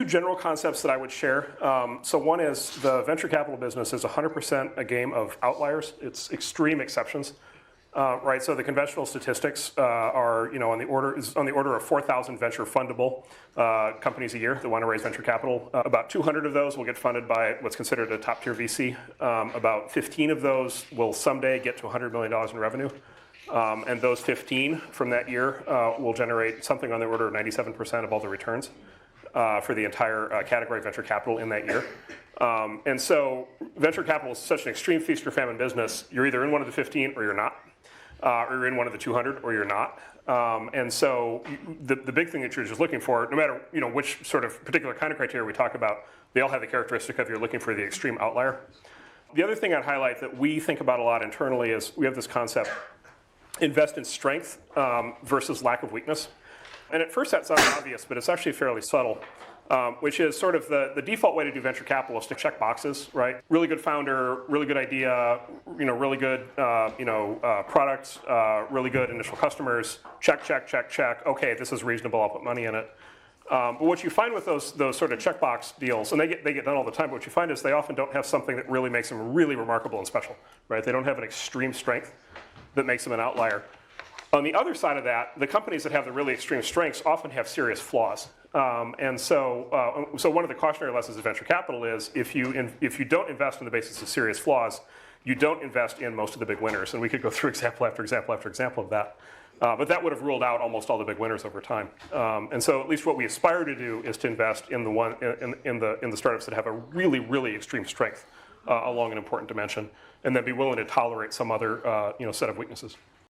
general concepts that I would share. So one is the venture capital business is 100% a game of outliers. It's extreme exceptions. Right, so the conventional statistics are, on the order of 4,000 venture-fundable companies a year that want to raise venture capital. About 200 of those will get funded by what's considered a top-tier VC. About 15 of those will someday get to $100 million in revenue. And those 15 from that year will generate something on the order of 97% of all the returns for the entire category of venture capital in that year. And so venture capital is such an extreme feast or famine business. You're either in one of the 15 or you're not. Or you're in one of the 200 or you're not. And so the big thing that you're just looking for, no matter which sort of particular kind of criteria we talk about, they all have the characteristic of you're looking for the extreme outlier. The other thing I'd highlight that we think about a lot internally is we have this concept, invest in strength versus lack of weakness. And at first that sounds obvious, but it's actually fairly subtle. Which is sort of the default way to do venture capital is to check boxes, right? Really good founder, really good idea, really good, products, really good initial customers. Check, check, check, check. Okay, this is reasonable. I'll put money in it. But what you find with those sort of checkbox deals, and they get done all the time. But what you find is they often don't have something that really makes them really remarkable and special, right? They don't have an extreme strength that makes them an outlier. On the other side of that, the companies that have the really extreme strengths often have serious flaws. And so one of the cautionary lessons of venture capital is if you don't invest on the basis of serious flaws, you don't invest in most of the big winners. And we could go through example after example after example of that. But that would have ruled out almost all the big winners over time. And so at least what we aspire to do is to invest in the startups that have a really, really extreme strength along an important dimension, and then be willing to tolerate some other set of weaknesses.